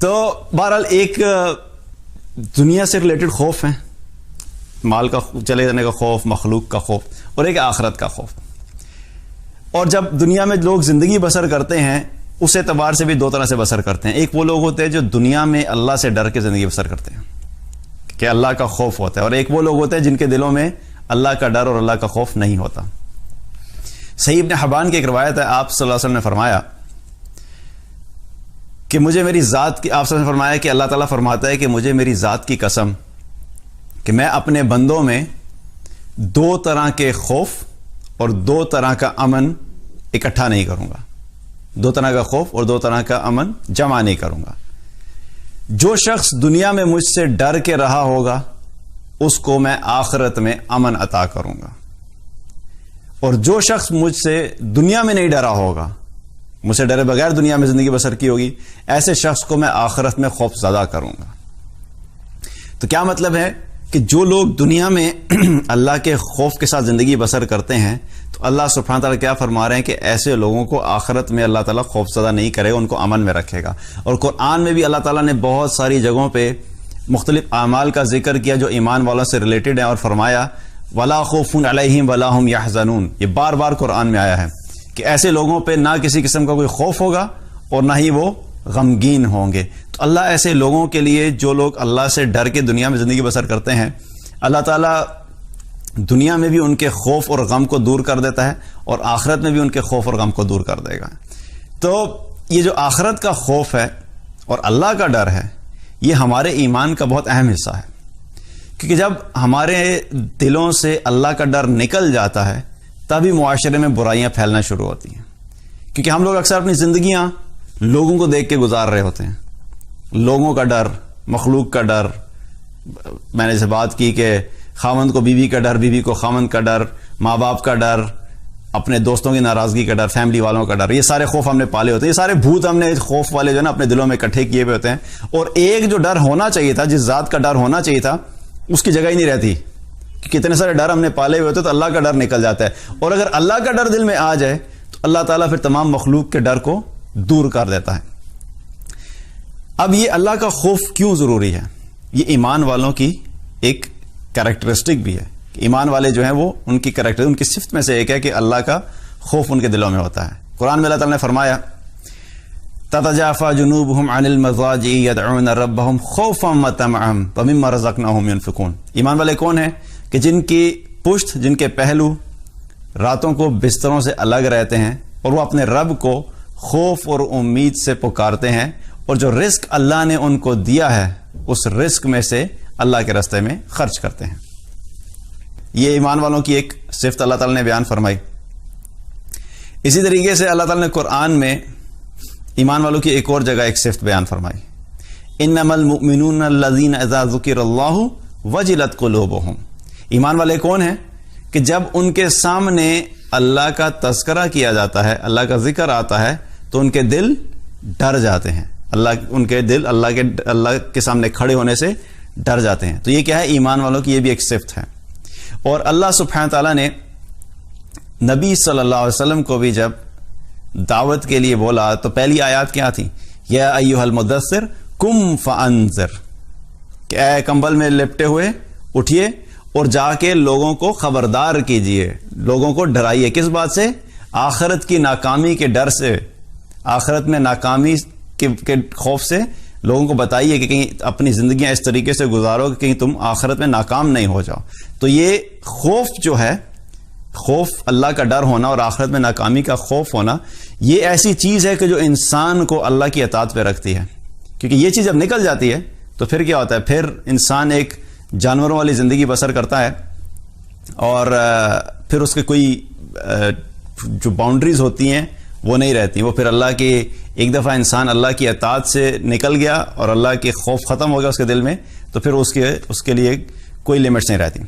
تو بہرحال ایک دنیا سے ریلیٹڈ خوف ہے، مال کا چلے جانے کا خوف، مخلوق کا خوف، اور ایک آخرت کا خوف. اور جب دنیا میں لوگ زندگی بسر کرتے ہیں اس اعتبار سے بھی دو طرح سے بسر کرتے ہیں. ایک وہ لوگ ہوتے ہیں جو دنیا میں اللہ سے ڈر کے زندگی بسر کرتے ہیں کہ اللہ کا خوف ہوتا ہے، اور ایک وہ لوگ ہوتے ہیں جن کے دلوں میں اللہ کا ڈر اور اللہ کا خوف نہیں ہوتا. صحیح ابن حبان کی ایک روایت ہے، آپ صلی اللہ علیہ وسلم نے فرمایا کہ مجھے میری ذات کی، آپ صلی اللہ علیہ وسلم نے فرمایا کہ اللہ تعالیٰ فرماتا ہے کہ مجھے میری ذات کی قسم کہ میں اپنے بندوں میں دو طرح کے خوف اور دو طرح کا امن اکٹھا نہیں کروں گا. دو طرح کا خوف اور دو طرح کا امن جمع نہیں کروں گا. جو شخص دنیا میں مجھ سے ڈر کے رہا ہوگا اس کو میں آخرت میں امن عطا کروں گا، اور جو شخص مجھ سے دنیا میں نہیں ڈرا ہوگا، مجھ سے ڈرے بغیر دنیا میں زندگی بسر کی ہوگی، ایسے شخص کو میں آخرت میں خوف زدہ کروں گا. تو کیا مطلب ہے کہ جو لوگ دنیا میں اللہ کے خوف کے ساتھ زندگی بسر کرتے ہیں تو اللہ سبحانہ تعالیٰ کیا فرما رہے ہیں کہ ایسے لوگوں کو آخرت میں اللہ تعالیٰ خوف زدہ نہیں کرے گا، ان کو امن میں رکھے گا. اور قرآن میں بھی اللہ تعالیٰ نے بہت ساری جگہوں پہ مختلف اعمال کا ذکر کیا جو ایمان والوں سے ریلیٹڈ ہیں، اور فرمایا وَلَا خَوْفٌ عَلَيْهِمْ وَلَا هُمْ يَحْزَنُونَ. یہ بار بار قرآن میں آیا ہے کہ ایسے لوگوں پہ نہ کسی قسم کا کوئی خوف ہوگا اور نہ ہی وہ غمگین ہوں گے. تو اللہ ایسے لوگوں کے لیے جو لوگ اللہ سے ڈر کے دنیا میں زندگی بسر کرتے ہیں، اللہ تعالیٰ دنیا میں بھی ان کے خوف اور غم کو دور کر دیتا ہے اور آخرت میں بھی ان کے خوف اور غم کو دور کر دے گا. تو یہ جو آخرت کا خوف ہے اور اللہ کا ڈر ہے، یہ ہمارے ایمان کا بہت اہم حصہ ہے، کیونکہ جب ہمارے دلوں سے اللہ کا ڈر نکل جاتا ہے تبھی معاشرے میں برائیاں پھیلنا شروع ہوتی ہیں. کیونکہ ہم لوگ اکثر اپنی زندگیاں لوگوں کو دیکھ کے گزار رہے ہوتے ہیں. لوگوں کا ڈر، مخلوق کا ڈر، میں نے اسے بات کی کہ خاوند کو بیوی کا ڈر، بیوی کو خاوند کا ڈر، ماں باپ کا ڈر، اپنے دوستوں کی ناراضگی کا ڈر، فیملی والوں کا ڈر، یہ سارے خوف ہم نے پالے ہوتے ہیں. یہ سارے بھوت ہم نے خوف والے جو ہے نا اپنے دلوں میں اکٹھے کیے ہوئے ہوتے ہیں. اور ایک جو ڈر ہونا چاہیے تھا، جس ذات کا ڈر ہونا چاہیے تھا، اس کی جگہ ہی نہیں رہتی. کتنے سارے ڈر ہم نے پالے ہوئے ہوتے تو اللہ کا ڈر نکل جاتا ہے. اور اگر اللہ کا ڈر دل میں آ جائے تو اللہ تعالیٰ پھر تمام مخلوق کے ڈر کو دور کر دیتا ہے. اب یہ اللہ کا خوف کیوں ضروری ہے؟ یہ ایمان والوں کی ایک کریکٹرسٹک بھی ہے. ایمان والے جو ہیں وہ ان کی کریکٹر، ان کی صفت میں سے ایک ہے کہ اللہ کا خوف ان کے دلوں میں ہوتا ہے. قرآن میں اللہ تعالیٰ نے فرمایا تتجافى جنوبهم عن المضاجع يدعون ربهم خوفا وطمعا ومما رزقناهم ينفقون. ایمان والے کون ہیں؟ کہ جن کی پشت، جن کے پہلو راتوں کو بستروں سے الگ رہتے ہیں اور وہ اپنے رب کو خوف اور امید سے پکارتے ہیں، اور جو رزق اللہ نے ان کو دیا ہے اس رزق میں سے اللہ کے راستے میں خرچ کرتے ہیں. یہ ایمان والوں کی ایک صفت اللہ تعالیٰ نے بیان فرمائی. اسی طریقے سے اللہ تعالیٰ نے قرآن میں ایمان والوں کی ایک اور جگہ ایک صفت بیان فرمائی، انما المؤمنون الذین اذا ذکر اللہ وجلت قلوبہم. ایمان والے کون ہیں؟ کہ جب ان کے سامنے اللہ کا تذکرہ کیا جاتا ہے، اللہ کا ذکر آتا ہے تو ان کے دل ڈر جاتے ہیں. ان کے دل اللہ کے سامنے کھڑے ہونے سے ڈر جاتے ہیں. تو یہ کیا ہے؟ ایمان والوں کی یہ بھی ایک صفت ہے. اور اللہ سبحانہ تعالیٰ نے نبی صلی اللہ علیہ وسلم کو بھی جب دعوت کے لیے بولا تو پہلی آیات کیا تھی؟ یا ایھا المدثر قم فانذر، کہ اے کمبل میں لپٹے ہوئے اٹھیے اور جا کے لوگوں کو خبردار کیجئے، لوگوں کو ڈرائیے. کس بات سے؟ آخرت کی ناکامی کے ڈر سے، آخرت میں ناکامی کے خوف سے لوگوں کو بتائیے کہ کہیں اپنی زندگیاں اس طریقے سے گزارو کہ کہیں تم آخرت میں ناکام نہیں ہو جاؤ. تو یہ خوف جو ہے، خوف اللہ کا ڈر ہونا اور آخرت میں ناکامی کا خوف ہونا، یہ ایسی چیز ہے کہ جو انسان کو اللہ کی اطاعت پہ رکھتی ہے. کیونکہ یہ چیز جب نکل جاتی ہے تو پھر کیا ہوتا ہے؟ پھر انسان ایک جانوروں والی زندگی بسر کرتا ہے، اور پھر اس کے کوئی جو باؤنڈریز ہوتی ہیں وہ نہیں رہتی. وہ پھر اللہ کی، ایک دفعہ انسان اللہ کی اطاعت سے نکل گیا اور اللہ کے خوف ختم ہو گیا اس کے دل میں، تو پھر اس کے لیے کوئی لمٹس نہیں رہتی.